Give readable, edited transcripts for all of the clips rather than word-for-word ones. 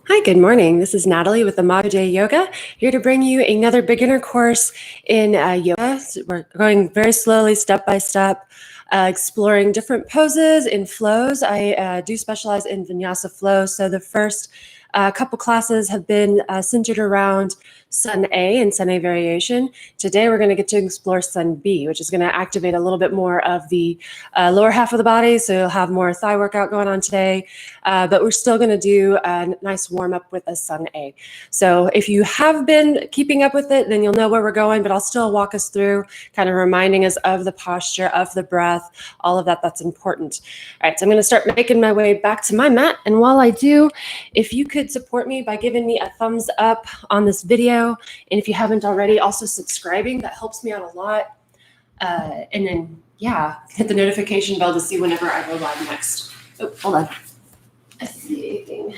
Hi, good morning. This is Natalie with the Mago Day Yoga, here to bring you another beginner course in yoga. So we're going very slowly, step by step, exploring different poses and flows. I do specialize in Vinyasa flow, so the first couple classes have been centered around Sun A and Sun A variation. Today we're going to get to explore Sun B, which is going to activate a little bit more of the lower half of the body, so you'll have more thigh workout going on today. But we're still going to do a nice warm up with a Sun A. So if you have been keeping up with it, then you'll know where we're going, but I'll still walk us through, kind of reminding us of the posture, of the breath, all of that. That's important. All right, so I'm going to start making my way back to my mat. And while I do, if you could support me by giving me a thumbs up on this video, and if you haven't already, also subscribing, that helps me out a lot. And then, yeah, hit the notification bell to see whenever I go live next. Oh, hold on. I see anything.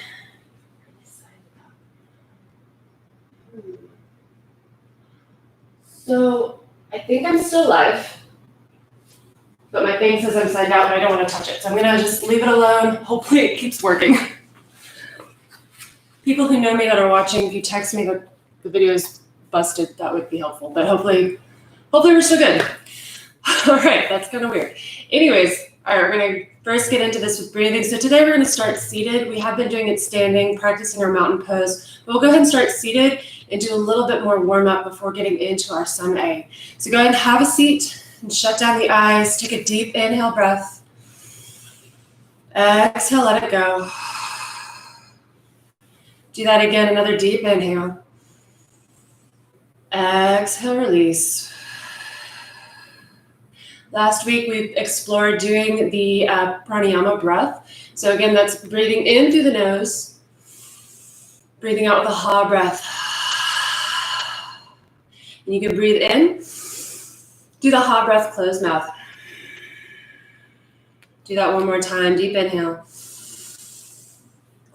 So I think I'm still live, but my thing says I'm signed out and I don't want to touch it. So I'm going to just leave it alone. Hopefully it keeps working. People who know me that are watching, if you text me that the video is busted, that would be helpful. But hopefully we're still good. All right, that's kind of weird. Anyways, all right, we're going to first get into this with breathing. So today we're going to start seated. We have been doing it standing, practicing our mountain pose. But we'll go ahead and start seated and do a little bit more warm up before getting into our Sun A. So go ahead and have a seat and shut down the eyes. Take a deep inhale breath. Exhale, let it go. Do that again, another deep inhale. Exhale, release. Last week, we explored doing the pranayama breath. So again, that's breathing in through the nose, breathing out with a ha breath. And you can breathe in, do the ha breath, closed mouth. Do that one more time, deep inhale.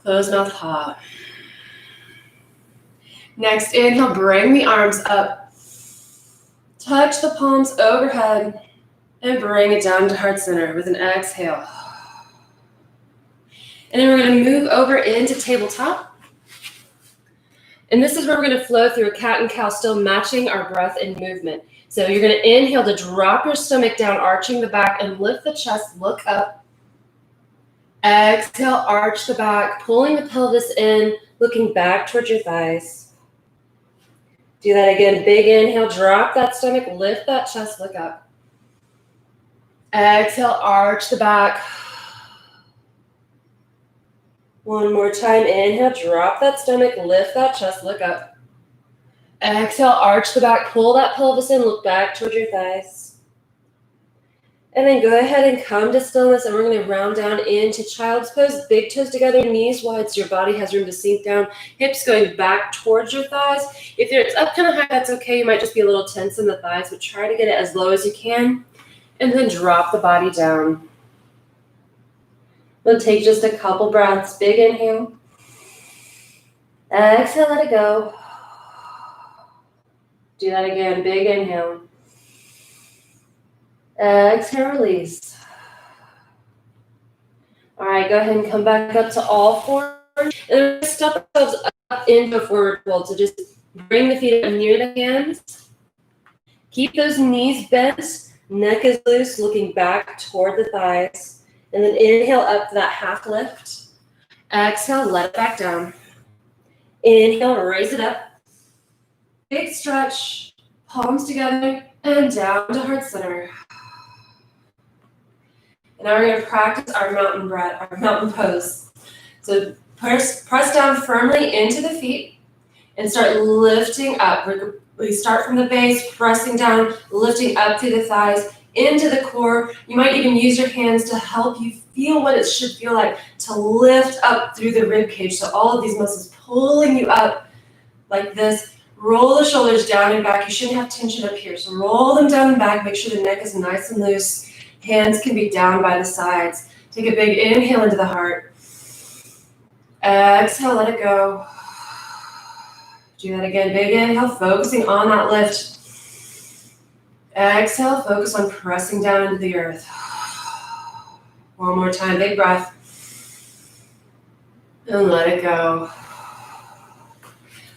Closed mouth, ha. Next, inhale, bring the arms up. Touch the palms overhead. And bring it down to heart center with an exhale. And then we're going to move over into tabletop. And this is where we're going to flow through a cat and cow, still matching our breath and movement. So you're going to inhale to drop your stomach down, arching the back, and lift the chest, look up. Exhale, arch the back, pulling the pelvis in, looking back towards your thighs. Do that again. Big inhale, drop that stomach, lift that chest, look up. Exhale, arch the back. One more time. Inhale, drop that stomach, lift that chest, look up. Exhale, arch the back, pull that pelvis in, look back towards your thighs. And then go ahead and come to stillness, and we're going to round down into child's pose. Big toes together, knees wide so your body has room to sink down. Hips going back towards your thighs. If it's up kind of high, that's okay. You might just be a little tense in the thighs, but try to get it as low as you can. And then drop the body down. We'll take just a couple breaths. Big inhale. Exhale, let it go. Do that again. Big inhale. Exhale, release. All right, go ahead and come back up to all fours. And then step ourselves up into a forward fold. So just bring the feet up near the hands. Keep those knees bent. Neck is loose, looking back toward the thighs. And then inhale up to that half lift. Exhale, let it back down. Inhale, raise it up. Big stretch, palms together, and down to heart center. And now we're going to practice our mountain breath, our mountain pose. So press down firmly into the feet and start lifting up. We start from the base, pressing down, lifting up through the thighs, into the core. You might even use your hands to help you feel what it should feel like to lift up through the rib cage. So all of these muscles pulling you up like this. Roll the shoulders down and back. You shouldn't have tension up here. So roll them down and back. Make sure the neck is nice and loose. Hands can be down by the sides. Take a big inhale into the heart. Exhale, let it go. Do that again. Big inhale, focusing on that lift. Exhale, focus on pressing down into the earth. One more time, big breath. And let it go.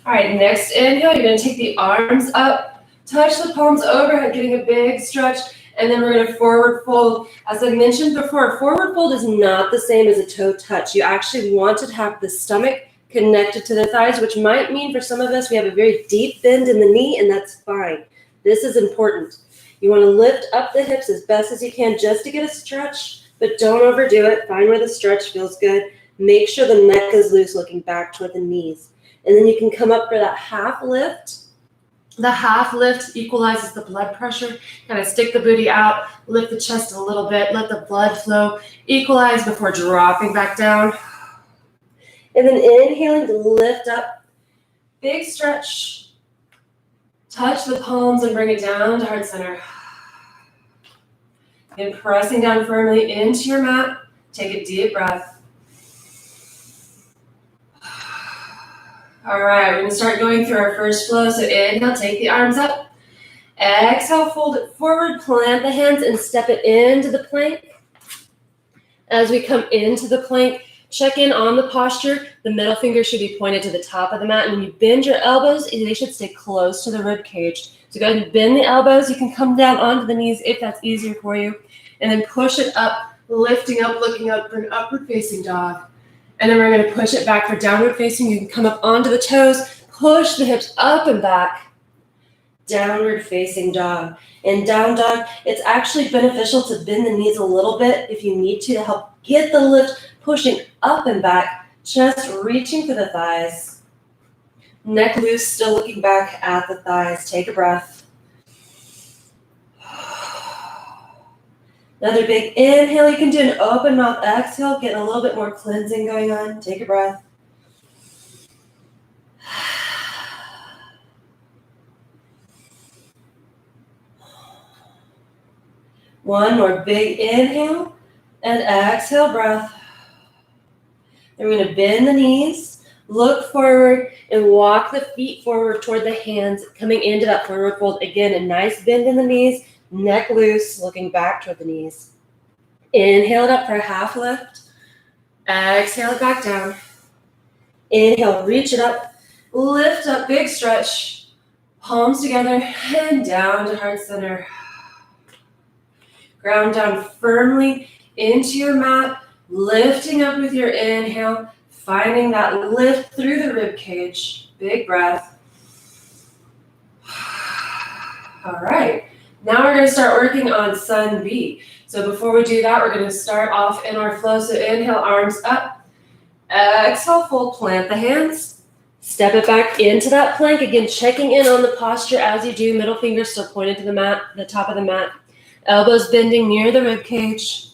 All right, next inhale, you're gonna take the arms up, touch the palms overhead, getting a big stretch, and then we're gonna forward fold. As I mentioned before, forward fold is not the same as a toe touch. You actually want to have the stomach connected to the thighs, which might mean for some of us, we have a very deep bend in the knee, and that's fine. This is important. You wanna lift up the hips as best as you can just to get a stretch, but don't overdo it. Find where the stretch feels good. Make sure the neck is loose, looking back toward the knees. And then you can come up for that half lift. The half lift equalizes the blood pressure. Kind of stick the booty out, lift the chest a little bit, let the blood flow, equalize before dropping back down. And then inhaling to lift up, big stretch. Touch the palms and bring it down to heart center. And pressing down firmly into your mat, take a deep breath. All right, we're gonna start going through our first flow. So inhale, take the arms up. Exhale, fold it forward, plant the hands and step it into the plank. As we come into the plank, check in on the posture. The middle finger should be pointed to the top of the mat. And when you bend your elbows, they should stay close to the rib cage. So go ahead and bend the elbows. You can come down onto the knees if that's easier for you. And then push it up, lifting up, looking up for an upward facing dog. And then we're going to push it back for downward facing. You can come up onto the toes, push the hips up and back. Downward facing dog. In down dog, it's actually beneficial to bend the knees a little bit if you need to help get the lift, pushing up and back, chest reaching for the thighs. Neck loose, still looking back at the thighs. Take a breath. Another big inhale. You can do an open mouth exhale, getting a little bit more cleansing going on. Take a breath. One more big inhale and exhale breath. Then we're going to bend the knees, look forward, and walk the feet forward toward the hands, coming into that forward fold. Again, a nice bend in the knees. Neck loose, looking back toward the knees. Inhale it up for a half lift. Exhale it back down. Inhale, reach it up. Lift up, big stretch. Palms together and down to heart center. Ground down firmly into your mat. Lifting up with your inhale. Finding that lift through the rib cage. Big breath. All right. Now we're going to start working on Sun B. So before we do that, we're going to start off in our flow. So inhale, arms up. Exhale, fold, plant the hands. Step it back into that plank. Again, checking in on the posture as you do. Middle finger still pointed to the mat, the top of the mat. Elbows bending near the rib cage.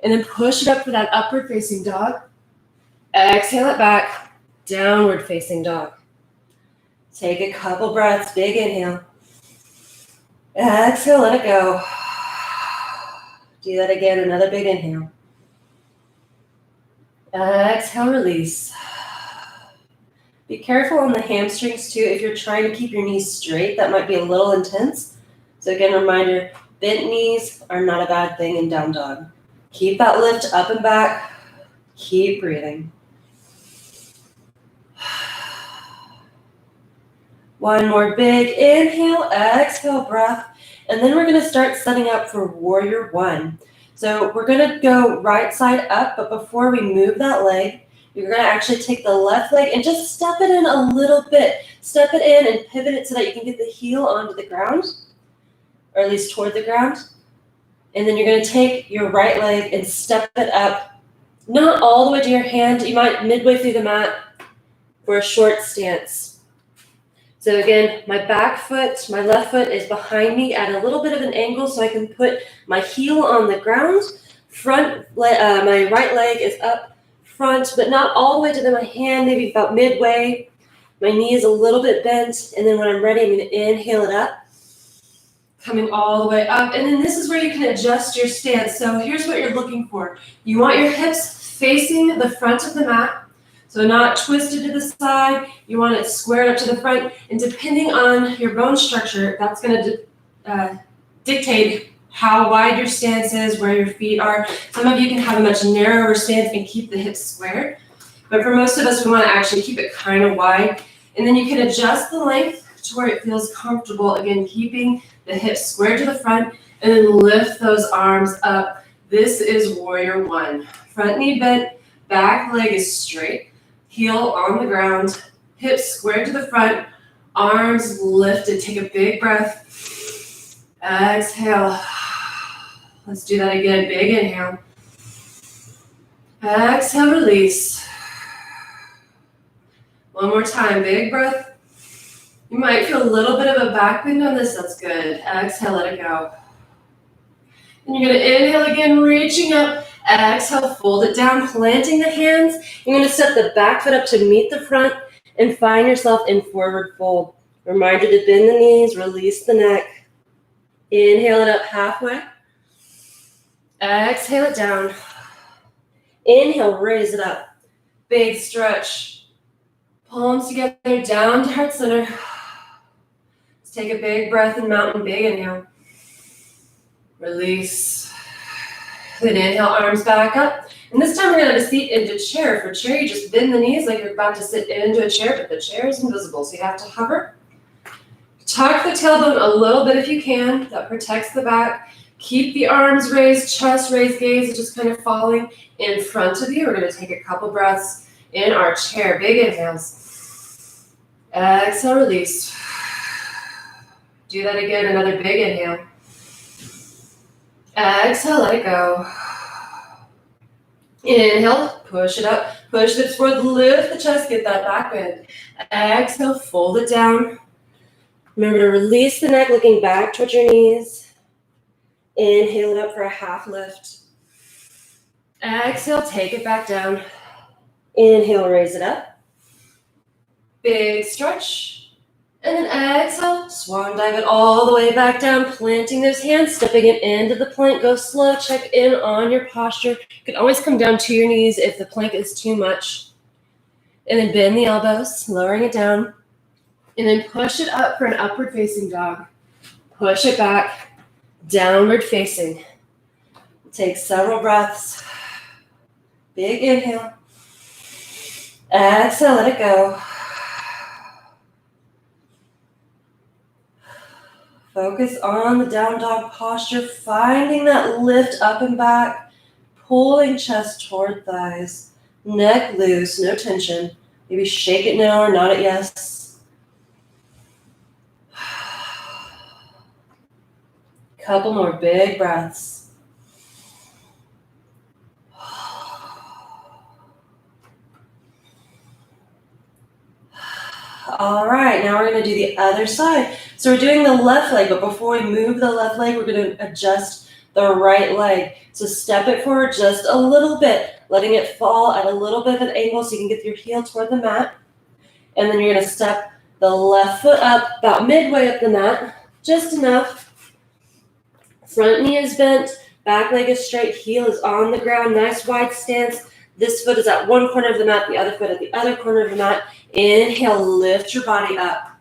And then push it up for that upward facing dog. Exhale it back. Downward facing dog. Take a couple breaths. Big inhale. Exhale, let it go. Do that again, another big inhale. Exhale, release. Be careful on the hamstrings too. If you're trying to keep your knees straight, that might be a little intense. So again, reminder, bent knees are not a bad thing in down dog. Keep that lift up and back. Keep breathing. One more big inhale, exhale, breath. And then we're going to start setting up for Warrior One. So we're going to go right side up, but before we move that leg, you're going to actually take the left leg and just step it in a little bit. Step it in and pivot it so that you can get the heel onto the ground, or at least toward the ground. And then you're going to take your right leg and step it up, not all the way to your hand. You might midway through the mat for a short stance. So again, my back foot, my left foot is behind me at a little bit of an angle so I can put my heel on the ground. My right leg is up front, but not all the way to my hand, maybe about midway. My knee is a little bit bent, and then when I'm ready, I'm going to inhale it up, coming all the way up. And then this is where you can adjust your stance. So here's what you're looking for. You want your hips facing the front of the mat. So not twisted to the side, you want it squared up to the front, and depending on your bone structure, that's going to dictate how wide your stance is, where your feet are. Some of you can have a much narrower stance and keep the hips squared, but for most of us, we want to actually keep it kind of wide. And then you can adjust the length to where it feels comfortable. Again, keeping the hips squared to the front, and then lift those arms up. This is warrior one. Front knee bent, back leg is straight, heel on the ground, hips squared to the front, arms lifted. Take a big breath. Exhale. Let's do that again. Big inhale. Exhale, release. One more time, big breath. You might feel a little bit of a back bend on this. That's good. Exhale, let it go. And you're going to inhale again, reaching up. Exhale, fold it down, planting the hands. You're going to step the back foot up to meet the front and find yourself in forward fold. Reminder to bend the knees, release the neck. Inhale it up halfway. Exhale it down. Inhale, raise it up. Big stretch. Palms together, down to heart center. Let's take a big breath in mountain, big inhale. Release. Then inhale, arms back up. And this time we're going to have a seat into chair. For chair, you just bend the knees like you're about to sit into a chair, but the chair is invisible, so you have to hover. Tuck the tailbone a little bit if you can. That protects the back. Keep the arms raised, chest raised, gaze is just kind of falling in front of you. We're going to take a couple breaths in our chair. Big inhales. Exhale, release. Do that again, another big inhale. Exhale, let it go. Inhale, push it up. Push it forward, lift the chest, get that back bend. Exhale, fold it down. Remember to release the neck, looking back towards your knees. Inhale it up for a half lift. Exhale, take it back down. Inhale, raise it up. Big stretch. And then exhale, swan dive it all the way back down, planting those hands, stepping it into the plank. Go slow, check in on your posture. You can always come down to your knees if the plank is too much. And then bend the elbows, lowering it down. And then push it up for an upward facing dog. Push it back, downward facing. Take several breaths. Big inhale. Exhale, let it go. Focus on the down dog posture, finding that lift up and back, pulling chest toward thighs, neck loose, no tension. Maybe shake it no or nod it yes. Couple more big breaths. All right, now we're going to do the other side. So we're doing the left leg, but before we move the left leg, we're going to adjust the right leg. So step it forward just a little bit, letting it fall at a little bit of an angle so you can get your heel toward the mat. And then you're going to step the left foot up about midway up the mat, just enough. Front knee is bent, back leg is straight, heel is on the ground, nice wide stance. This foot is at one corner of the mat, the other foot at the other corner of the mat. Inhale, lift your body up.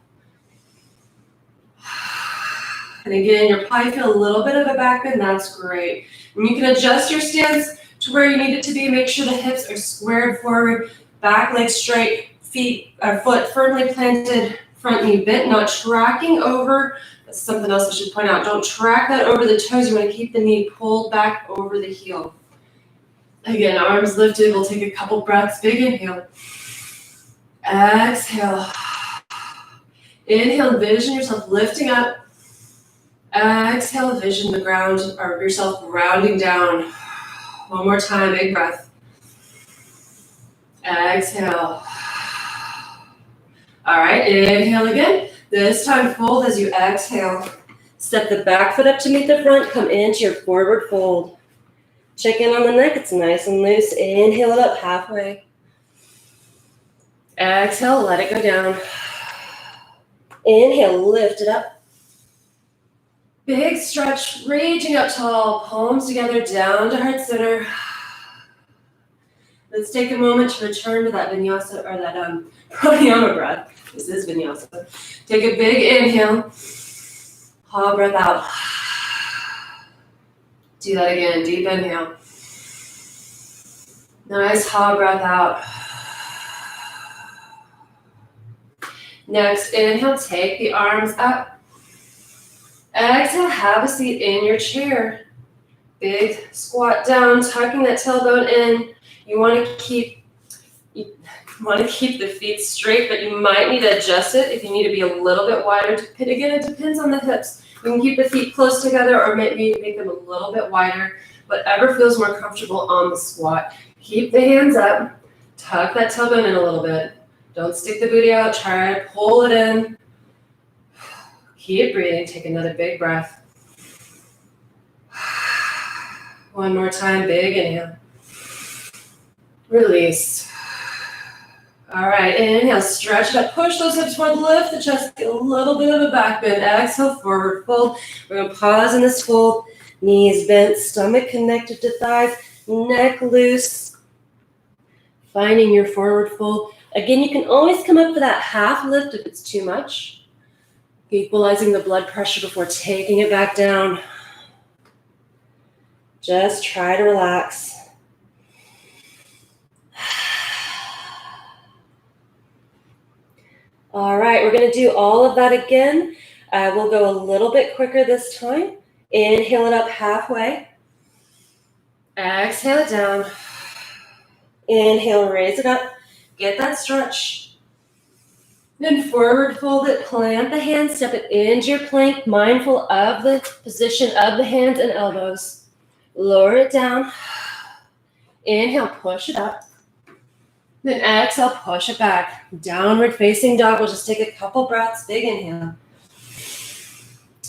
And again, you'll probably feel a little bit of a back bend. That's great. And you can adjust your stance to where you need it to be. Make sure the hips are squared forward, back leg straight, foot firmly planted, front knee bent, not tracking over. That's something else I should point out. Don't track that over the toes. You want to keep the knee pulled back over the heel. Again, arms lifted. We'll take a couple breaths. Big inhale. Exhale. Inhale, envision yourself lifting up. Exhale, vision the ground, or yourself rounding down. One more time, big breath. Exhale. All right, inhale again. This time fold as you exhale. Step the back foot up to meet the front. Come into your forward fold. Check in on the neck. It's nice and loose. Inhale it up halfway. Exhale, let it go down. Inhale, lift it up. Big stretch, reaching up tall, palms together, down to heart center. Let's take a moment to return to that vinyasa, or that pranayama breath. This is vinyasa. Take a big inhale, ha breath out. Do that again, deep inhale. Nice ha breath out. Next, inhale, take the arms up. Exhale, have a seat in your chair. Big squat down, tucking that tailbone in. You want to keep the feet straight, but you might need to adjust it if you need to be a little bit wider. Again, it depends on the hips. You can keep the feet close together or maybe make them a little bit wider. Whatever feels more comfortable on the squat. Keep the hands up. Tuck that tailbone in a little bit. Don't stick the booty out. Try to pull it in. Keep breathing. Take another big breath. One more time. Big inhale. Release. All right, inhale, stretch it up, push those hips forward, lift the chest, get a little bit of a back bend, exhale, forward fold. We're gonna pause in this fold, knees bent, stomach connected to thighs, neck loose. Finding your forward fold. Again, you can always come up for that half lift if it's too much. Equalizing the blood pressure before taking it back down. Just try to relax. All right, we're going to do all of that again. We'll go a little bit quicker this time. Inhale it up halfway. Exhale it down. Inhale, raise it up. Get that stretch. Then forward fold it, plant the hands, step it into your plank, mindful of the position of the hands and elbows. Lower it down. Inhale, push it up. Then exhale, push it back. Downward facing dog. We'll just take a couple breaths. Big inhale.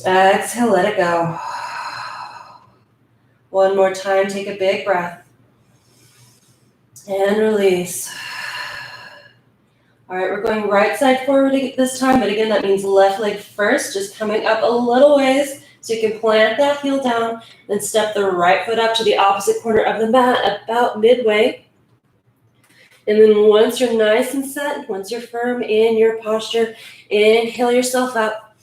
Exhale, let it go. One more time, take a big breath. And release. All right, we're going right side forward this time, but again, that means left leg first, just coming up a little ways. So you can plant that heel down, then step the right foot up to the opposite corner of the mat, about midway. And then once you're nice and set, once you're firm in your posture, inhale yourself up.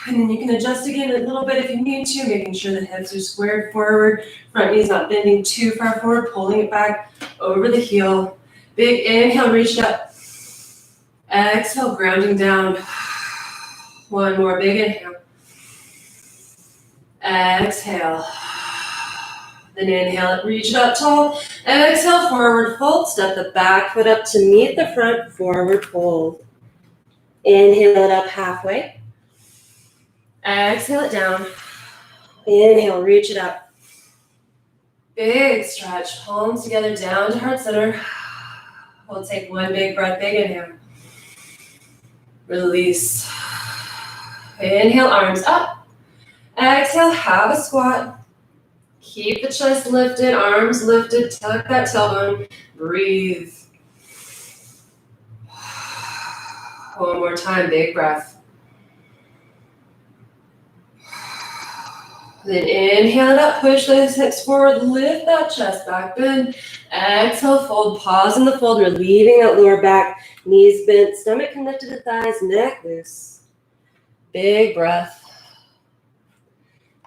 And then you can adjust again a little bit if you need to, making sure the hips are squared forward, front knee's not bending too far forward, pulling it back over the heel. Big inhale, reach it up. Exhale, grounding down. One more big inhale. Exhale. Then inhale it, reach it up tall. Exhale, forward fold. Step the back foot up to meet the front, forward fold. Inhale it up halfway. Exhale it down. Inhale, reach it up. Big stretch, palms together down to heart center. We'll take one big breath, big inhale. Release. Inhale, arms up. Exhale, have a squat. Keep the chest lifted, arms lifted, tuck that tailbone. Breathe. One more time, big breath. Then inhale it up, push those hips forward, lift that chest back, bend. Exhale, fold, pause in the fold, relieving that lower back, knees bent, stomach connected to thighs, neck loose. Big breath.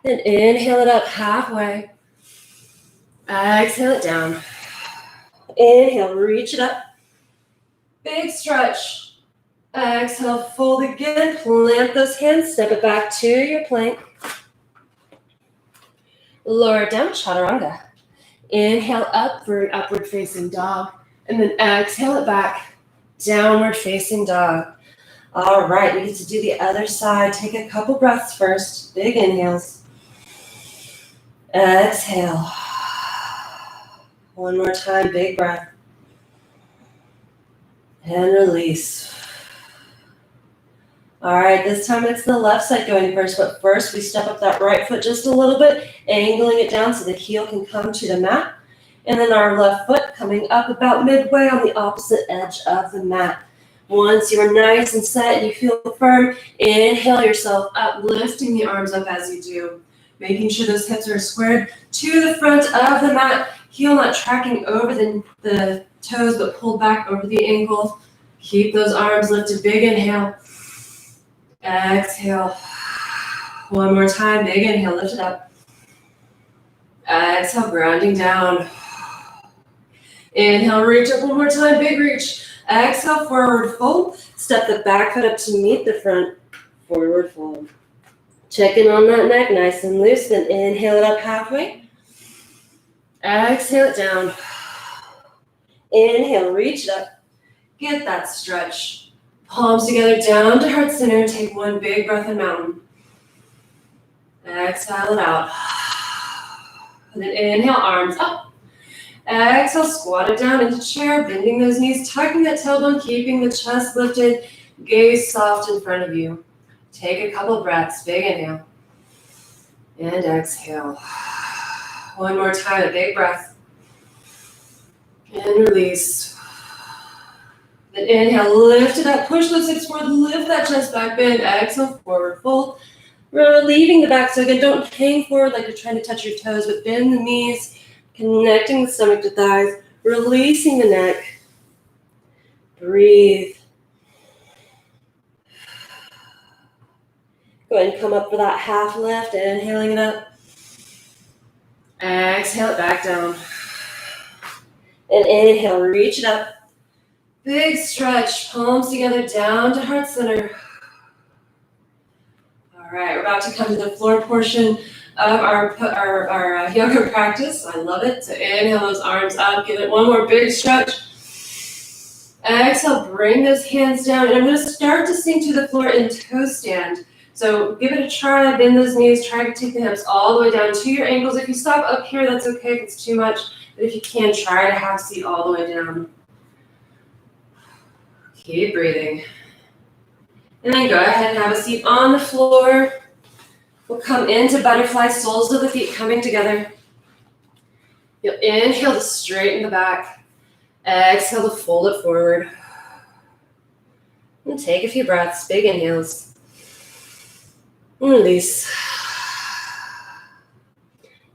Then inhale it up halfway. Exhale it down. Inhale, reach it up. Big stretch. Exhale, fold again, plant those hands, step it back to your plank. Lower it down, chaturanga. Inhale up for an upward facing dog. And then exhale it back, downward facing dog. All right, we get to do the other side. Take a couple breaths first. Big inhales. Exhale. One more time, big breath. And release. All right, this time it's the left side going first, but first we step up that right foot just a little bit, angling it down so the heel can come to the mat. And then our left foot coming up about midway on the opposite edge of the mat. Once you're nice and set and you feel firm, inhale yourself up, lifting the arms up as you do. Making sure those hips are squared to the front of the mat. Heel not tracking over the toes, but pulled back over the ankle. Keep those arms lifted. Big inhale. Exhale. One more time. Big inhale. Lift it up. Exhale. Grounding down. Inhale. Reach up one more time. Big reach. Exhale, forward fold. Step the back foot up to meet the front. Forward fold. Check in on that neck, nice and loose. Then inhale it up halfway. Exhale it down. Inhale, reach it up. Get that stretch. Palms together down to heart center. Take one big breath in mountain. Exhale it out. And then inhale, arms up. Exhale, squat it down into chair, bending those knees, tucking that tailbone, keeping the chest lifted, gaze soft in front of you. Take a couple breaths, big inhale. And exhale. One more time, a big breath. And release. Then inhale, lift it up, push those hips forward, lift that chest back, bend, exhale, forward fold. Relieving the back, so again, don't hang forward like you're trying to touch your toes, but bend the knees, connecting the stomach to thighs, releasing the neck. Breathe. Go ahead and come up for that half lift, inhaling it up. Exhale it back down. And inhale, reach it up. Big stretch, palms together down to heart center. All right, we're about to come to the floor portion of our yoga practice. I love it. So inhale those arms up, give it one more big stretch. Exhale, bring those hands down. And I'm going to start to sink to the floor in toe stand. So give it a try, bend those knees, try to take the hips all the way down to your ankles. If you stop up here, that's okay if it's too much. But if you can, try to half seat all the way down. Keep breathing. And then go ahead and have a seat on the floor. We'll come into butterfly, soles of the feet coming together. You'll inhale to straighten the back. Exhale to fold it forward. And take a few breaths, big inhales. And release.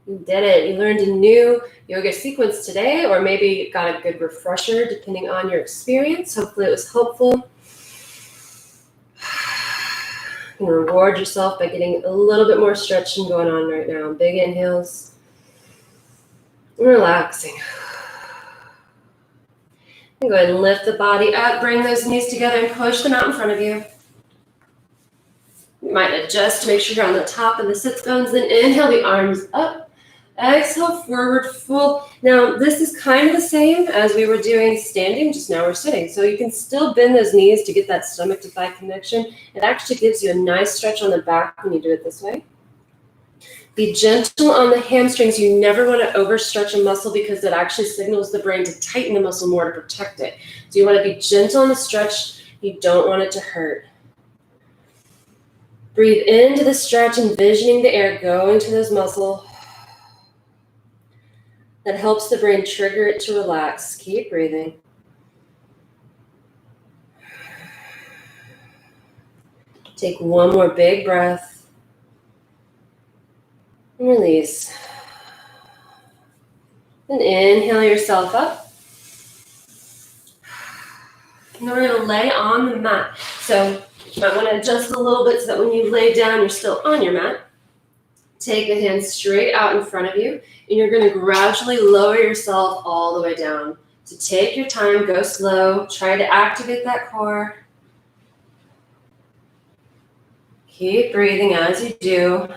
You did it. You learned a new yoga sequence today, or maybe got a good refresher depending on your experience. Hopefully it was helpful. You can reward yourself by getting a little bit more stretching going on right now. Big inhales. Relaxing. And go ahead and lift the body up. Bring those knees together and push them out in front of you. You might adjust to make sure you're on the top of the sits bones. Then inhale the arms up. Exhale, forward fold. Now, this is kind of the same as we were doing standing, just now we're sitting. So you can still bend those knees to get that stomach to thigh connection. It actually gives you a nice stretch on the back when you do it this way. Be gentle on the hamstrings. You never want to overstretch a muscle because it actually signals the brain to tighten the muscle more to protect it. So you want to be gentle on the stretch. You don't want it to hurt. Breathe into the stretch, envisioning the air going to those muscles. That helps the brain trigger it to relax. Keep breathing. Take one more big breath. And release. And inhale yourself up. And then we're going to lay on the mat. So you might want to adjust a little bit so that when you lay down, you're still on your mat. Take the hands straight out in front of you, and you're going to gradually lower yourself all the way down. So take your time, go slow, try to activate that core. Keep breathing as you do.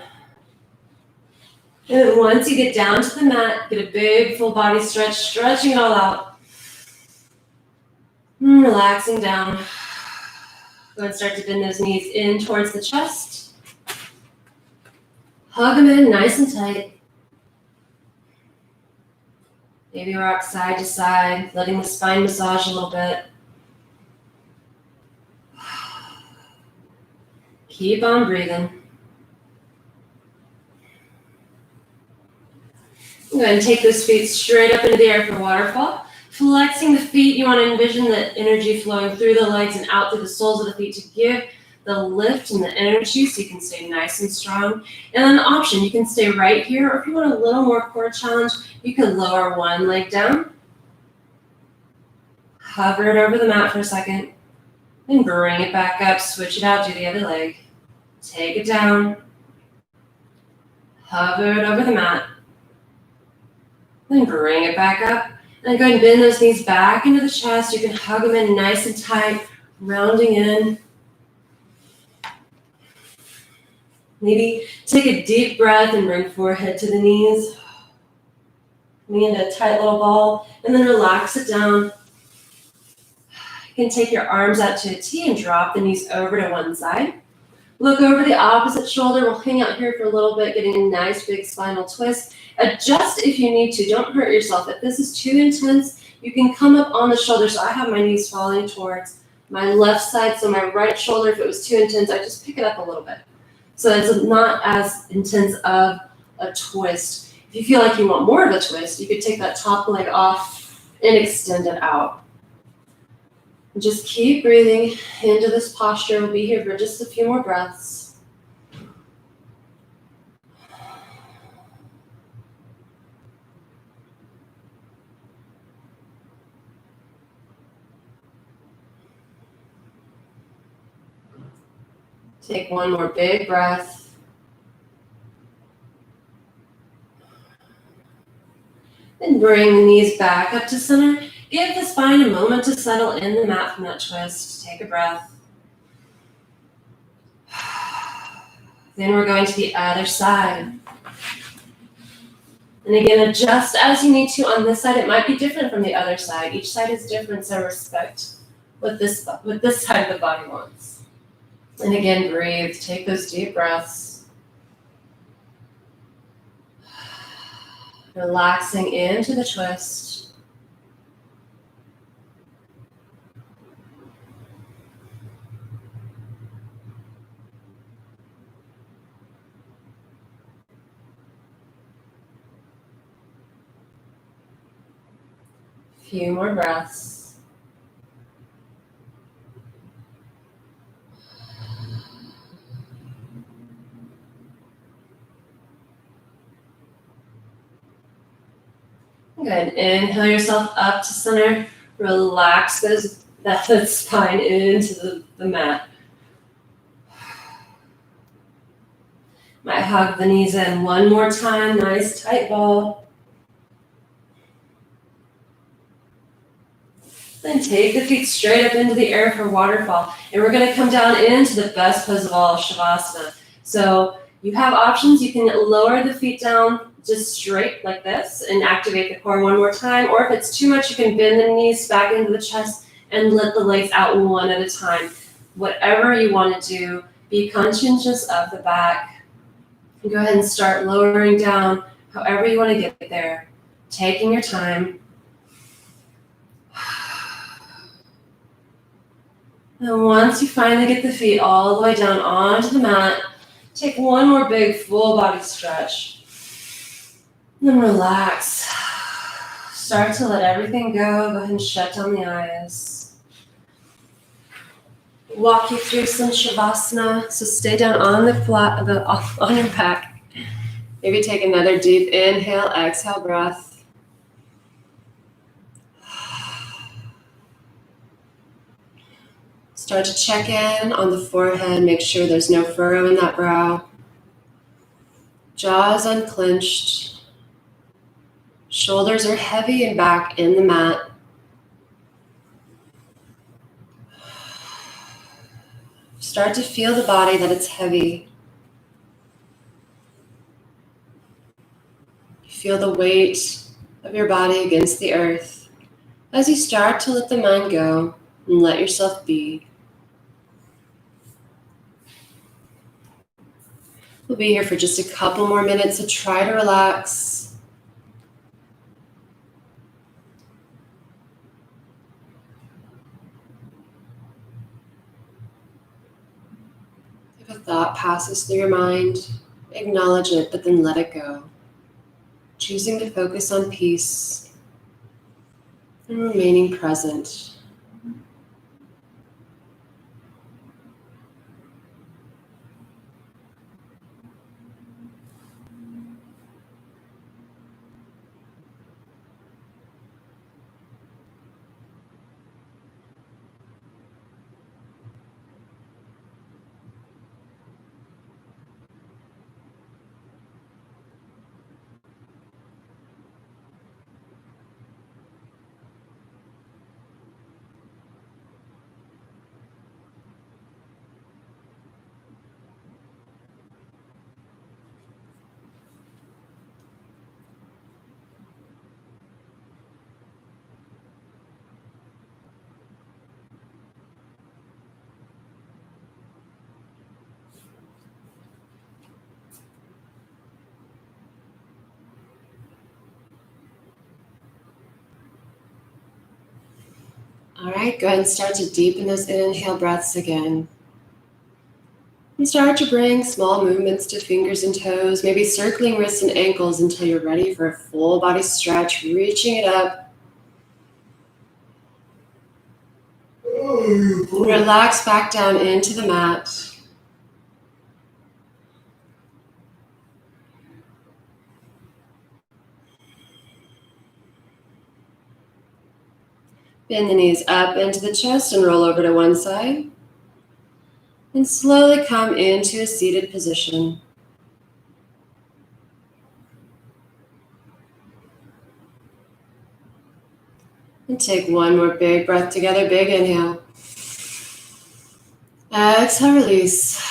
And then once you get down to the mat, get a big full body stretch, stretching it all out. Relaxing down. Go ahead and start to bend those knees in towards the chest. Hug them in nice and tight. Maybe rock side to side, letting the spine massage a little bit. Keep on breathing. Go ahead and take those feet straight up into the air for waterfall. Flexing the feet, you want to envision the energy flowing through the legs and out through the soles of the feet to give the lift and the energy so you can stay nice and strong. And then the option, you can stay right here, or if you want a little more core challenge, you can lower one leg down. Hover it over the mat for a second. And bring it back up, switch it out, do the other leg. Take it down. Hover it over the mat. Then bring it back up. And go ahead and bend those knees back into the chest. You can hug them in nice and tight, rounding in. Maybe take a deep breath and bring forehead to the knees. Knee into a tight little ball, and then relax it down. You can take your arms out to a T and drop the knees over to one side. Look over the opposite shoulder. We'll hang out here for a little bit, getting a nice big spinal twist. Adjust if you need to. Don't hurt yourself. If this is too intense, you can come up on the shoulder. So I have my knees falling towards my left side. So my right shoulder, if it was too intense, I just pick it up a little bit. So it's not as intense of a twist. If you feel like you want more of a twist, you could take that top leg off and extend it out. And just keep breathing into this posture. We'll be here for just a few more breaths. Take one more big breath. And bring the knees back up to center. Give the spine a moment to settle in the mat from that twist. Take a breath. Then we're going to the other side. And again, adjust as you need to on this side. It might be different from the other side. Each side is different, so respect what this side of the body wants. And again, breathe. Take those deep breaths. Relaxing into the twist. Few more breaths. Good. Inhale yourself up to center. Relax that spine into the mat. Might hug the knees in one more time. Nice tight ball. Then take the feet straight up into the air for waterfall. And we're going to come down into the best pose of all, Shavasana. So you have options. You can lower the feet down just straight like this and activate the core one more time. Or if it's too much, you can bend the knees back into the chest and let the legs out one at a time. Whatever you want to do, be conscientious of the back. And go ahead and start lowering down however you want to get there. Taking your time. And once you finally get the feet all the way down onto the mat, take one more big full body stretch. And then relax. Start to let everything go. Go ahead and shut down the eyes. Walk you through some Shavasana. So stay down on the flat, on your back. Maybe take another deep inhale, exhale breath. Start to check in on the forehead. Make sure there's no furrow in that brow. Jaws unclenched. Shoulders are heavy and back in the mat. Start to feel the body that it's heavy. Feel the weight of your body against the earth as you start to let the mind go and let yourself be. We'll be here for just a couple more minutes, so try to relax. If a thought passes through your mind, acknowledge it, but then let it go. Choosing to focus on peace and remaining present. All right, go ahead and start to deepen those inhale breaths again. And start to bring small movements to fingers and toes, maybe circling wrists and ankles until you're ready for a full body stretch, reaching it up. Relax back down into the mat. Bend the knees up into the chest and roll over to one side. And slowly come into a seated position. And take one more big breath together. Big inhale. Exhale, release.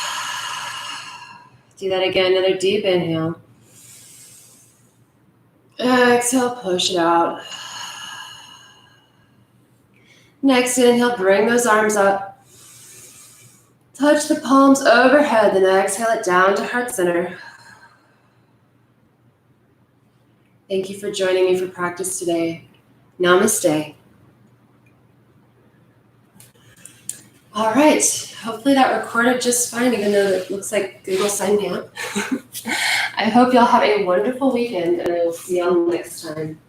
Do that again. Another deep inhale. Exhale, push it out. Next inhale, bring those arms up. Touch the palms overhead. Then exhale it down to heart center. Thank you for joining me for practice today. Namaste. All right, hopefully that recorded just fine, even though it looks like Google signed me out. I hope y'all have a wonderful weekend, and I will see y'all next time.